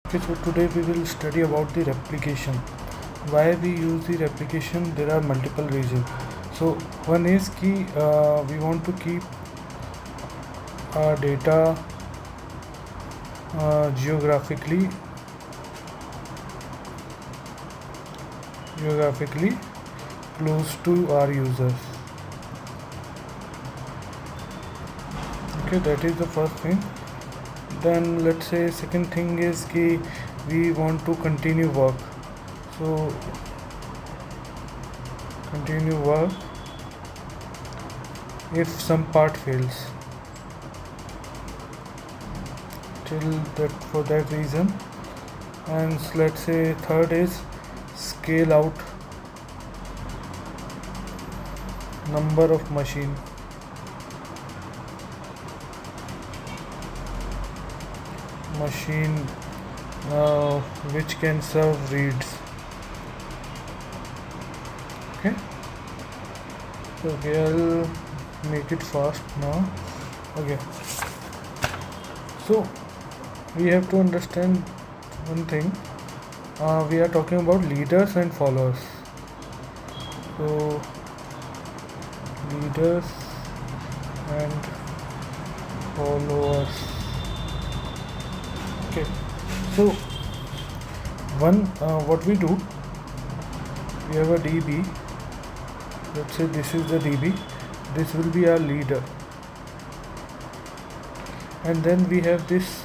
Okay, so today we will study about the replication. Why we use the replication? There are multiple reasons. So one is key we want to keep our data geographically close to our users. Okay, that is the first thing. Then let's say second thing is key we want to continue work. So continue work if some part fails. Till that for that reason. And let's say third is scale out number of machine. Which can serve reads. Okay, so okay, I'll make it fast now. Okay, so we have to understand one thing. We are talking about leaders and followers. So leaders and followers. Okay, so what we do, we have a DB. Let's say this is the DB. This will be our leader, and then we have this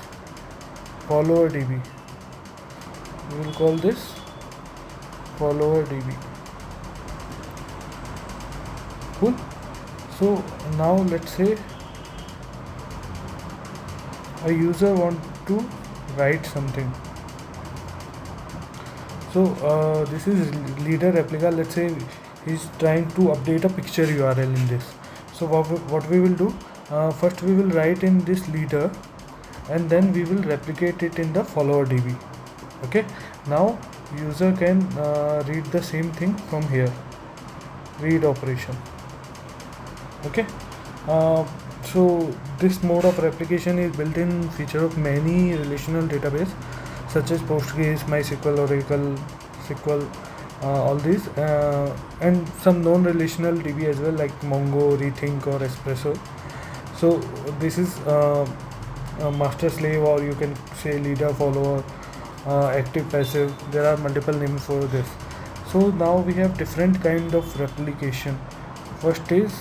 follower DB. We will call this follower DB. Cool. So now let's say a user want to write something. So this is leader replica. Let's say he's trying to update a picture URL in this. So what we will do, first we will write in this leader, and then we will replicate it in the follower DB. Okay, now user can read the same thing from here, read operation. Okay, so this mode of replication is built-in feature of many relational database such as Postgres, MySQL, Oracle, SQL, all these, and some non-relational DB as well like Mongo, Rethink or Espresso. So this is master slave, or you can say leader, follower, active, passive. There are multiple names for this. So now we have different kind of replication. First is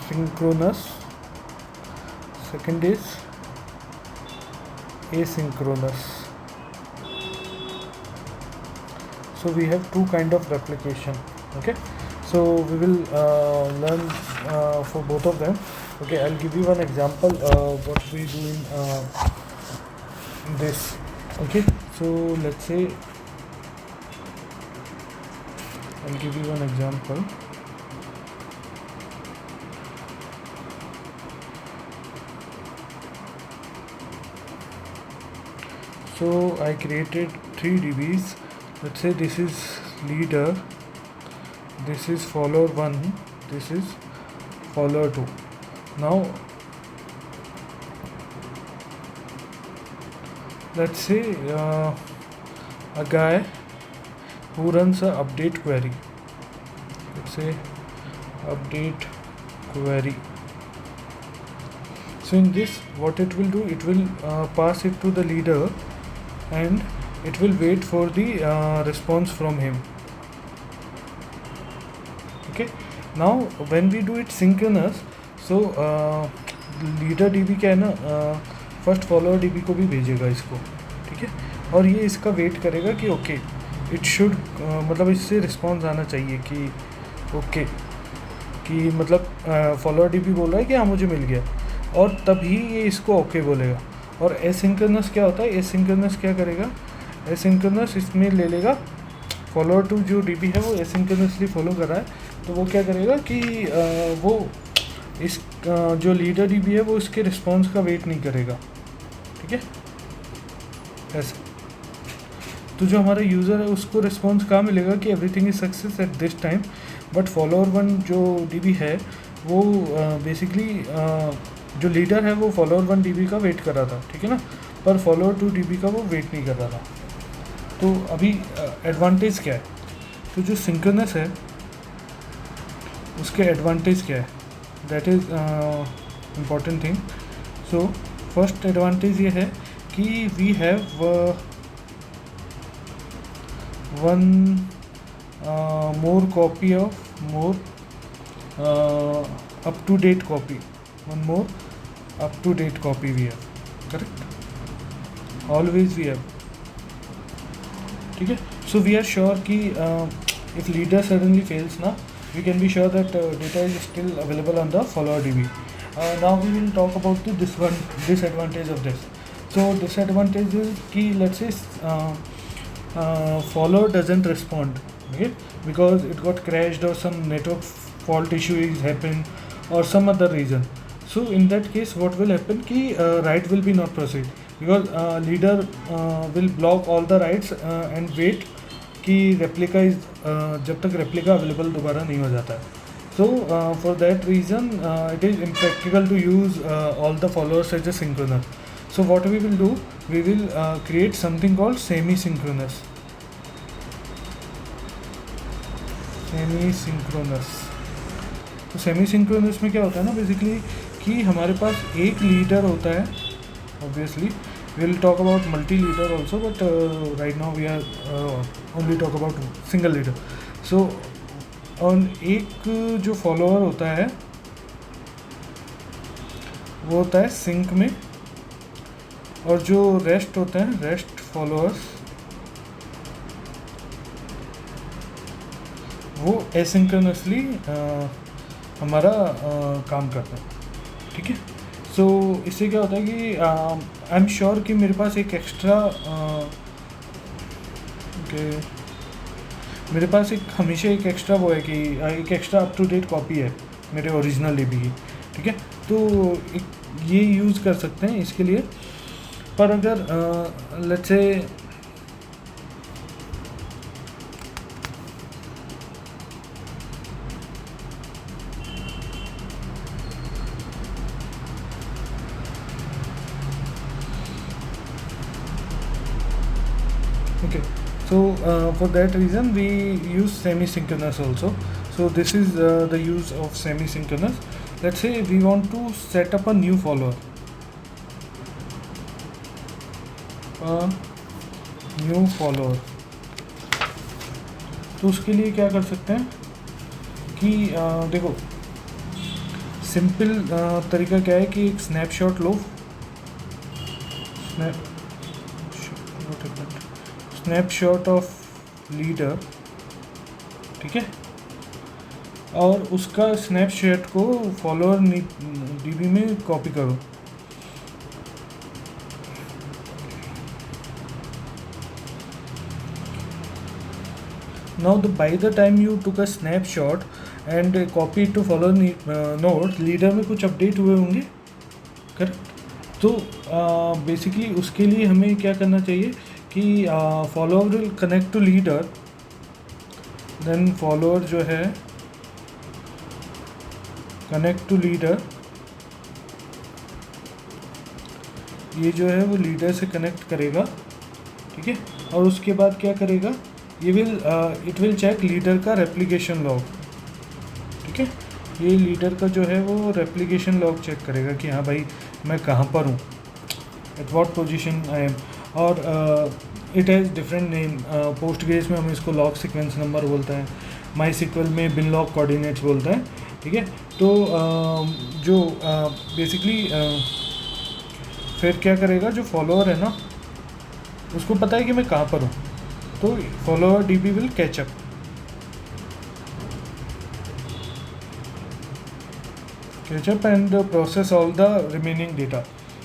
synchronous, second is asynchronous. So we have two kind of replication. Okay, so we will learn for both of them. Okay, I'll give you one example what we do in this. Okay, so let's say I'll give you one example. So I created 3 DBs. Let's say this is leader, this is follower 1, this is follower 2. Now let's say a guy who runs a update query. Let's say update query. So in this, what it will do, it will pass it to the leader, and it will wait for the response from him. Okay, now when we do it synchronous, so leader DB क्या है ना, first follower DB को भी भेजेगा इसको, ठीक है, और ये इसका वेट करेगा कि ओके इट शुड, मतलब इससे रिस्पॉन्स आना चाहिए कि ओके कि मतलब फॉलोअर DB बोल रहा है कि हाँ मुझे मिल गया, और तभी ये इसको ओके बोलेगा. और एसिंक्रोनस क्या होता है, एसिंक्रोनस क्या करेगा, एसिंक्रोनस इसमें ले लेगा फॉलोअर टू जो DB है वो एसिंक्रोनसली फॉलो कर रहा है, तो वो क्या करेगा कि वो इस जो लीडर DB है वो इसके रिस्पॉन्स का वेट नहीं करेगा, ठीक है, ऐसे. तो जो हमारा यूज़र है उसको रिस्पॉन्स कहाँ मिलेगा कि everything is success at this time, but follower 1 जो DB है वो बेसिकली जो लीडर है वो फॉलोअर 1 DB का वेट कर रहा था, ठीक है ना, पर फॉलोअर 2 DB का वो वेट नहीं कर रहा था। तो अभी एडवांटेज क्या है, तो जो सिंक्रोनस है उसके एडवांटेज क्या है, that is important thing. So first advantage ये है कि we have one more copy of more up to date copy, one more up to date copy we have, correct, always we have, ठीक है। So we are sure कि if leader suddenly fails ना, we can be sure that data is still available on the follower DB. Now we will talk about the disadvantage of this. So disadvantage is कि let's say follower doesn't respond, okay, because it got crashed or some network fault issue is happened or some other reason. So in that case what will happen कि write will be not proceed because leader will block all the writes and wait कि replica is जब तक replica available दोबारा नहीं हो जाता है. So for that reason it is impractical to use all the followers as a synchronous. So what we will do, we will create something called semi-synchronous. तो semi synchronous में क्या होता है ना, बेसिकली कि हमारे पास एक लीडर होता है, obviously we will talk about multi leader also, but right now we are only talk about single leader. So और एक जो फॉलोअर होता है वो होता है सिंक में, और जो रेस्ट होते हैं रेस्ट फॉलोअर्स वो एसिंक्रोनसली हमारा काम करते हैं, ठीक है. सो इससे क्या होता है कि आई एम श्योर कि मेरे पास एक एक्स्ट्रा मेरे पास एक हमेशा एक एक्स्ट्रा वो है कि एक extra up to date copy है मेरे ओरिजिनल DB की, ठीक है. तो ये यूज़ कर सकते हैं इसके लिए. पर अगर let's say okay, so for that reason we use semi-synchronous also. So this is the use of semi-synchronous. Let's say we want to set up a new follower, तो उसके लिए क्या कर सकते हैं कि देखो सिंपल तरीका क्या है कि एक snapshot low, snapshot of leader, ठीक है, और उसका स्नैपशॉट को फॉलोअर DB में कॉपी करो. Now by the time you took a snapshot and copy to follower node, leader में कुछ अपडेट हुए होंगे, करेक्ट. तो बेसिकली उसके लिए हमें क्या करना चाहिए कि follower will connect to leader, then follower जो है कनेक्ट टू लीडर, ये जो है वो लीडर से कनेक्ट करेगा, ठीक है. और उसके बाद क्या करेगा, ये इट विल चेक लीडर का रेप्लिकेशन लॉग, ठीक है. ये लीडर का जो है वो रेप्लिकेशन लॉग चेक करेगा कि हाँ भाई मैं कहाँ पर हूँ, at what position I am. और it has different name. Postgres में हम इसको लॉग सीक्वेंस नंबर बोलते हैं, माई सिक्वल में बिन लॉग कोऑर्डिनेट्स बोलते हैं, ठीक है. तो जो बेसिकली फिर क्या करेगा, जो फॉलोअर है ना उसको पता है कि मैं कहाँ पर हूँ, तो follower DB will catch up. And process all the remaining data.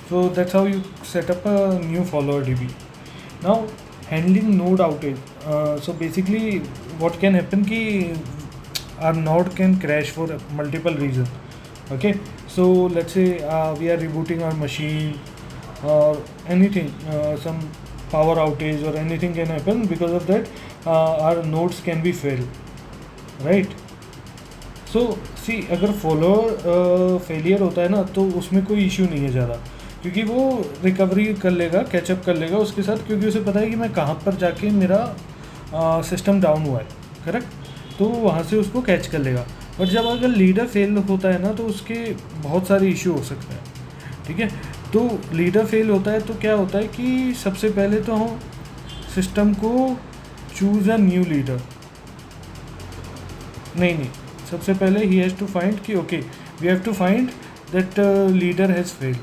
So that's how you set up a new follower DB. Now handling node outage. So basically what can happen ki our node can crash for multiple reasons. Okay, so let's say we are rebooting our machine or anything, some power outage or anything can happen. Because of that our nodes can be failed, right? सो सी अगर follower failure होता है ना तो उसमें कोई issue नहीं है ज़्यादा, क्योंकि वो रिकवरी कर लेगा, कैचअप कर लेगा उसके साथ, क्योंकि उसे पता है कि मैं कहाँ पर जाके मेरा सिस्टम डाउन हुआ है, करेक्ट, तो वहाँ से उसको कैच कर लेगा। बट जब अगर लीडर फेल होता है ना तो उसके बहुत सारे इशू हो सकते हैं, ठीक है। तो लीडर फेल होता है तो क्या होता है कि सबसे पहले तो हम सिस्टम को चूज़ अ न्यू लीडर, नहीं, सबसे पहले ही हैज़ टू फाइंड कि okay we have to find that leader has failed,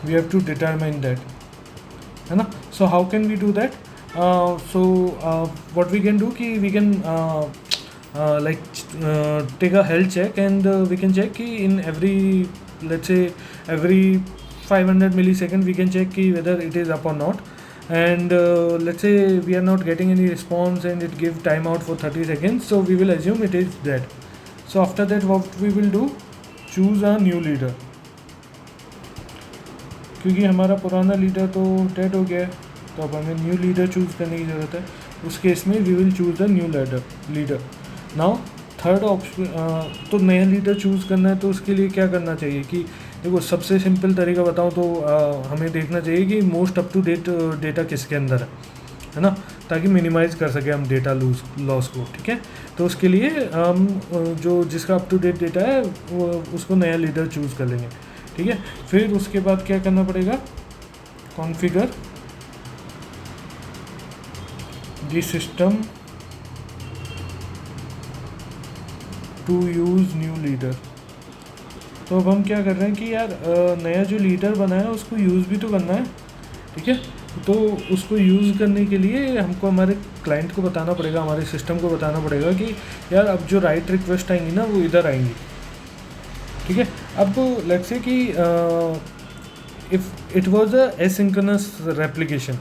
we have to determine that, है ना। So how can we do that? So what we can do कि we can take a health check and we can check कि in every, let's say every 500 millisecond we can check कि whether it is up or not, and let's say we are not getting any response and it gives timeout for 30 seconds, so we will assume it is dead. So after that what we will do, choose a new leader, क्योंकि हमारा पुराना leader तो dead हो गया है, तो अब हमें न्यू लीडर चूज़ करने की ज़रूरत है। उस केस में we will choose the new leader. Now third option, तो नया लीडर चूज़ करना है तो उसके लिए क्या करना चाहिए कि देखो सबसे सिंपल तरीका बताऊँ तो हमें देखना चाहिए कि most up to date data किसके अंदर है ना, ताकि मिनिमाइज़ कर सके हम डेटा लॉस को, ठीक है। तो उसके लिए हम जो जिसका अप टू डेट डेटा है वो उसको नया लीडर चूज़ कर लेंगे, ठीक है। फिर उसके बाद क्या करना पड़ेगा, configure the system to use new leader. तो अब हम क्या कर रहे हैं कि यार नया जो लीडर बना है उसको यूज़ भी तो करना है, ठीक है। तो उसको यूज़ करने के लिए हमको हमारे क्लाइंट को बताना पड़ेगा, हमारे सिस्टम को बताना पड़ेगा कि यार अब जो राइट रिक्वेस्ट आएंगी ना वो इधर आएंगी, ठीक है। अब लेट्स से कि if it was a asynchronous replication,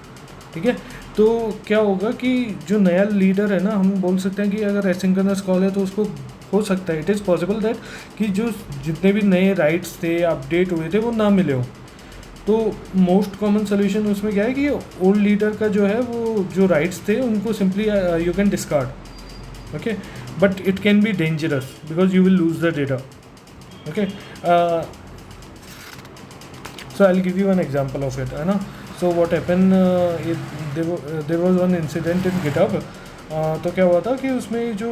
ठीक है, तो क्या होगा कि जो नया लीडर है ना, हम बोल सकते हैं कि अगर एसिंक्रोनस कॉल है तो उसको हो सकता है, इट इज़ पॉसिबल दैट कि जो जितने भी नए राइट्स थे अपडेट हुए थे वो ना मिले हो। तो मोस्ट कॉमन सोल्यूशन उसमें क्या है कि ओल्ड लीडर का जो है वो जो राइट्स थे उनको simply you can discard, okay, but it can be dangerous because you will lose the data, okay. So I'll give you an example of it, है ना। So what happened, there was one incident in GitHub. तो क्या हुआ था कि उसमें जो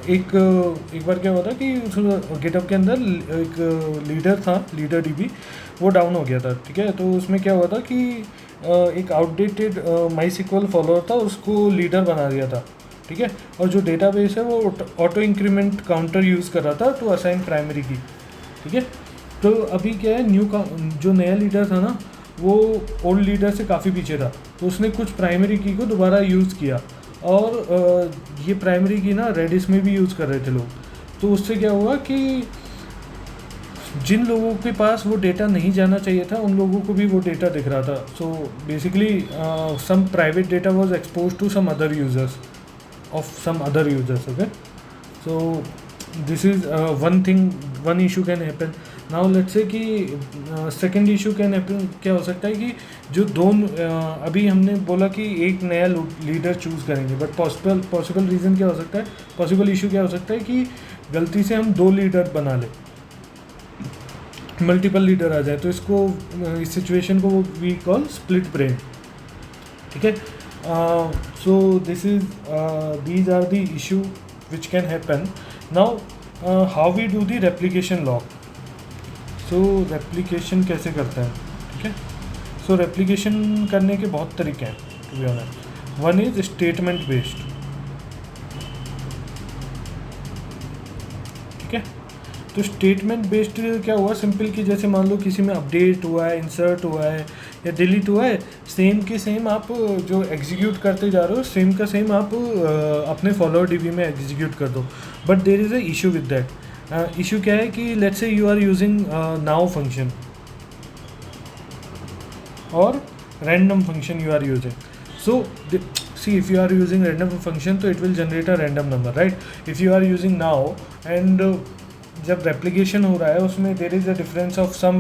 एक बार क्या हुआ था कि उस GitHub के अंदर एक लीडर था, लीडर DB, वो डाउन हो गया था, ठीक है। तो उसमें क्या हुआ था कि एक आउटडेटेड MySQL फॉलोअर था, उसको लीडर बना दिया था, ठीक है। और जो डेटाबेस है वो ऑटो इंक्रीमेंट काउंटर यूज़ कर रहा था टू असाइन प्राइमरी की, ठीक है। तो अभी क्या है, जो नया लीडर था ना वो ओल्ड लीडर से काफ़ी पीछे था, तो उसने कुछ प्राइमरी की को दोबारा यूज़ किया, और ये प्राइमरी की ना रेडिस में भी यूज़ कर रहे थे लोग। तो उससे क्या हुआ कि जिन लोगों के पास वो डेटा नहीं जाना चाहिए था उन लोगों को भी वो डेटा दिख रहा था। So basically some private data was expose to some other users of some other users, okay. So this is one issue can happen. Now let's say कि second issue can happen, क्या हो सकता है कि जो अभी हमने बोला कि एक नया लीडर चूज़ करेंगे, बट पॉसिबल रीज़न क्या हो सकता है, पॉसिबल इशू क्या हो सकता है कि गलती से हम 2 लीडर बना ले, मल्टीपल लीडर आ जाए, तो इसको इस सिचुएशन को वी कॉल स्प्लिट ब्रेन, ठीक है। So these are the issue which can happen. Now how we do the replication log. So replication कैसे करते हैं, ठीक है। So replication करने के बहुत तरीके हैं, to be honest. One is statement based, ठीक है। तो स्टेटमेंट बेस्ड क्या हुआ, सिंपल कि जैसे मान लो किसी में अपडेट हुआ है, इंसर्ट हुआ है या डिलीट हुआ है, सेम के सेम आप जो एग्जीक्यूट करते जा रहे हो सेम का सेम आप अपने फॉलोअर DB में एग्जीक्यूट कर दो। But there is a issue with that. Issue क्या है कि let's say you are using now function और random function you are using. So see if you are using random function तो it will generate a random number, right? If you are using now and जब replication हो रहा है उसमें there is a difference of some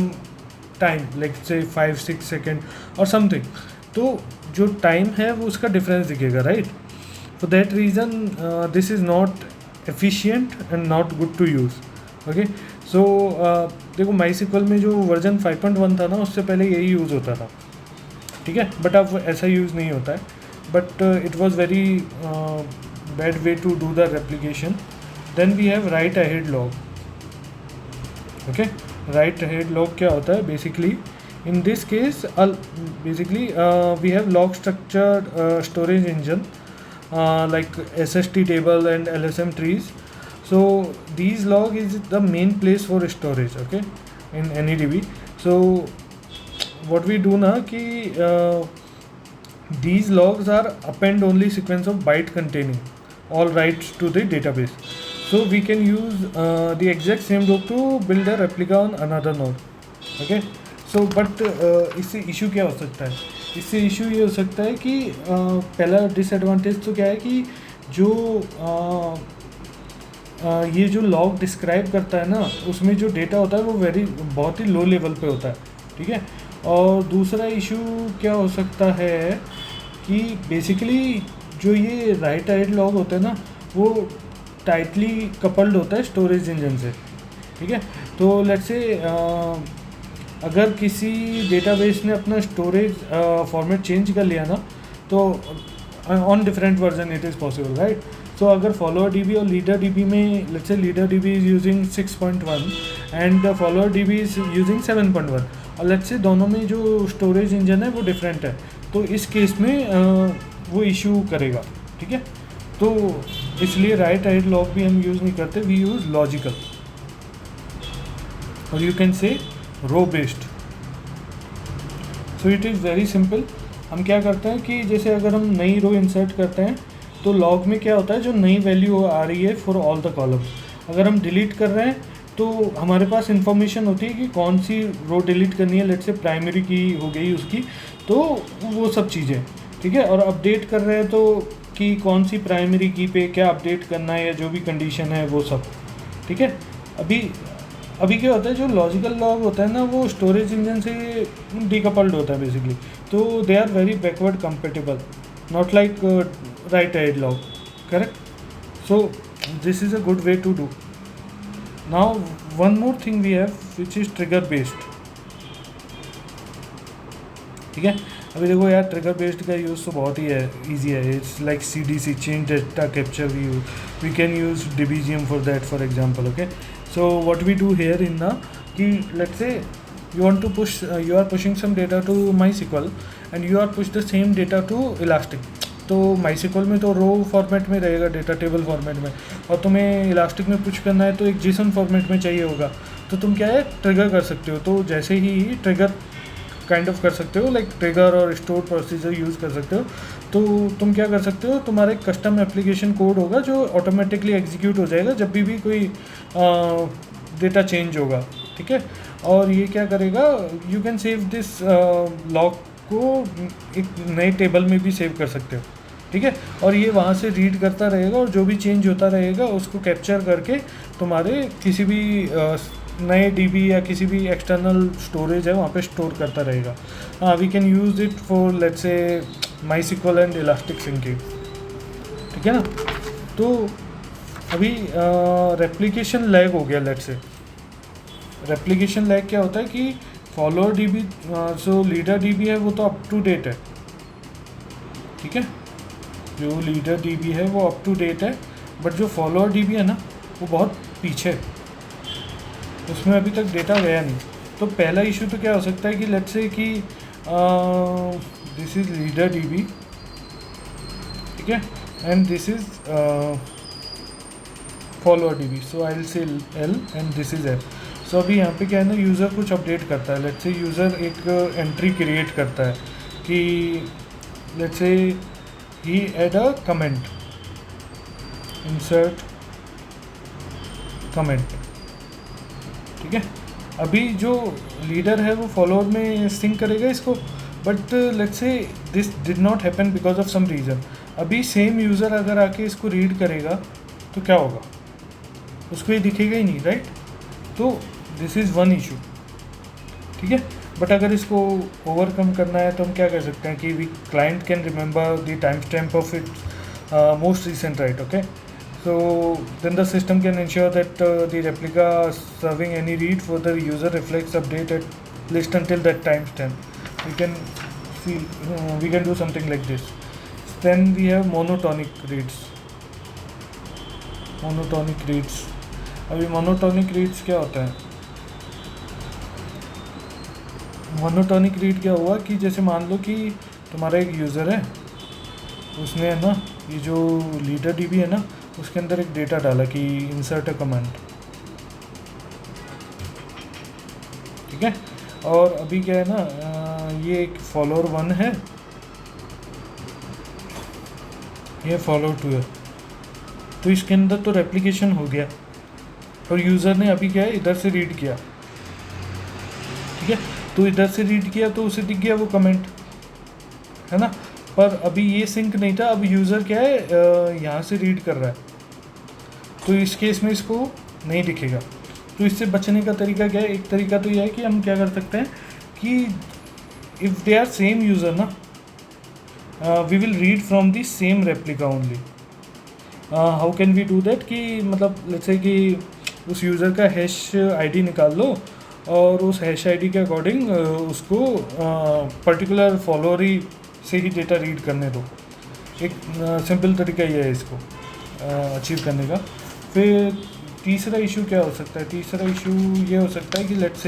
time, like say 5-6 second और something, तो जो time है वो उसका डिफरेंस दिखेगा, right. For that reason, this is not efficient and not good to use. Okay, so देखो MySQL में जो वर्जन 5.1 था ना, उससे पहले यही यूज़ होता था, ठीक है, बट अब ऐसा यूज़ नहीं होता है. But it was very bad way to do the replication. Then we have write ahead log. Okay, write ahead log क्या होता है basically? In this case, basically we have log structured storage engine like SST table and LSM trees. So these log is the main place for storage, okay, in AnyDB. So what we do now ki these logs are append only sequence of byte containing all writes to the database. So we can use the exact same log to build a replica on another node. Okay. So but इससे issue क्या हो सकता है? इससे issue ये हो सकता है कि पहला डिसएडवांटेज तो क्या है कि जो ये जो लॉग डिस्क्राइब करता है ना, उसमें जो डेटा होता है वो बहुत ही लो लेवल पे होता है, ठीक है. और दूसरा इशू क्या हो सकता है कि बेसिकली जो ये राइट अहेड लॉग होता है ना, वो टाइटली कपल्ड होता है स्टोरेज इंजन से, ठीक है. तो लेट्स से अगर किसी डेटाबेस ने अपना स्टोरेज फॉर्मेट चेंज कर लिया ना, तो on different version it is possible, right. So अगर फॉलोअर डीबी और लीडर डीबी में let's say leader DB is using 6.1 and follower DB is using 7.1, और लेट्स से दोनों में जो स्टोरेज इंजन है वो डिफरेंट है, तो इस केस में वो इशू करेगा, ठीक है. तो इसलिए राइट अहेड लॉग भी हम यूज़ नहीं करते, वी यूज़ लॉजिकल, और you can say row based. So it is very simple. हम क्या करते हैं कि जैसे अगर हम नई रो इंसर्ट करते हैं तो लॉग में क्या होता है, जो नई वैल्यू आ रही है फॉर ऑल द कॉलम, अगर हम डिलीट कर रहे हैं तो हमारे पास इंफॉर्मेशन होती है कि कौन सी रो डिलीट करनी है. लेट्स से प्राइमरी की हो गई उसकी, तो वो सब चीज़ें, ठीक है. और अपडेट कर रहे हैं तो कि कौन सी प्राइमरी की पे क्या अपडेट करना है या जो भी कंडीशन है वो सब, ठीक है. अभी क्या होता है, जो लॉजिकल लॉग होता है ना, वो स्टोरेज इंजन से डिकपल्ड होता है बेसिकली, तो they are very backward compatible, not like write ahead log, correct. So this is a good way to do. Now one more thing we have which is trigger based, ठीक है. अभी देखो यार, trigger based का use तो बहुत ही है, easy है. It's like CDC, change data capture. We can use DBGM for that, for example. Okay, so what we do here in the कि let's say you want to push you are pushing some data to MySQL and you are push the same data to Elastic. तो MySQL में तो रो format में रहेगा, data table format में, और तुम्हें elastic में पुश करना है तो एक JSON फॉर्मेट में चाहिए होगा. तो तुम क्या है, ट्रिगर कर सकते हो. तो जैसे ही ट्रिगर काइंड ऑफ कर सकते हो, लाइक ट्रिगर और स्टोर प्रोसीजर यूज़ कर सकते हो. तो तुम क्या कर सकते हो, तुम्हारा एक कस्टम एप्लीकेशन कोड होगा जो ऑटोमेटिकली एग्जीक्यूट हो जाएगा जब भी कोई डेटा चेंज होगा, ठीक है. और ये क्या करेगा, you can save this log को एक नए टेबल में भी सेव कर सकते हो, ठीक है. और ये वहाँ से रीड करता रहेगा और जो भी चेंज होता रहेगा उसको कैप्चर करके तुम्हारे किसी भी नए डीबी या किसी भी एक्सटर्नल स्टोरेज है वहाँ पे स्टोर करता रहेगा. We can use it for let's say MySQL and elastic syncing, ठीक है ना. तो अभी रेप्लिकेशन लैग हो गया. लेट्स से रेप्लिकेशन लैग क्या होता है कि फॉलोअर डीबी, सो लीडर डीबी है वो तो अप टू डेट है, ठीक है. जो लीडर डीबी है वो अप टू डेट है, बट जो फॉलोअर डीबी है ना वो बहुत पीछे है, उसमें अभी तक डेटा गया नहीं. तो पहला इशू तो क्या हो सकता है कि लेट्स से कि दिस इज़ लीडर डीबी, ठीक है, and this is follower dB. So I will say L and this is F. सो अभी यहाँ पे क्या है ना, यूज़र कुछ अपडेट करता है. लेट्स से यूज़र एक एंट्री क्रिएट करता है कि लेट्स से ही add a comment, insert comment, ठीक है. अभी जो लीडर है वो फॉलोअर में सिंक करेगा इसको, but let's say this did not happen because of some reason. अभी सेम यूज़र अगर आके इसको रीड करेगा तो क्या होगा, उसको ये दिखेगा ही नहीं, राइट. तो दिस इज़ वन इशू, ठीक है. बट अगर इसको ओवरकम करना है तो हम क्या कर सकते हैं कि we client can remember the timestamp of it most recent write. Okay, so then the system can ensure that the replica serving any read for the user reflects update at least until that timestamp. We can see we can do something like this. Then we have monotonic reads. Monotonic reads. अभी monotonic reads क्या होता है? Monotonic read क्या हुआ कि जैसे मान लो कि तुम्हारा एक यूज़र है, उसने है ना ये जो लीडर डीबी है ना उसके अंदर एक डेटा डाला कि इंसर्ट अ कमांड, ठीक है। और अभी क्या है ना ये एक फॉलोअर 1 है, ये फॉलोअर 2 है, तो इसके अंदर तो रेप्लिकेशन हो गया और यूज़र ने अभी क्या है इधर से रीड किया, ठीक है। तो इधर से रीड किया तो उसे दिख गया वो कमेंट, है ना। पर अभी ये सिंक नहीं था, अब यूज़र क्या है यहाँ से रीड कर रहा है, तो इस केस में इसको नहीं दिखेगा। तो इससे बचने का तरीका क्या है? एक तरीका तो यह है कि हम क्या कर सकते हैं कि if they are same user ना, we will read from the same replica only. How can we do that? कि मतलब लेट्स से कि उस यूज़र का हैश आईडी निकाल लो और उस हैश आईडी के अकॉर्डिंग उसको पर्टिकुलर फॉलोअर ही से ही डेटा रीड करने दो। एक सिंपल तरीका ये है इसको अचीव करने का। फिर तीसरा इशू क्या हो सकता है? तीसरा इशू ये हो सकता है कि लेट्स से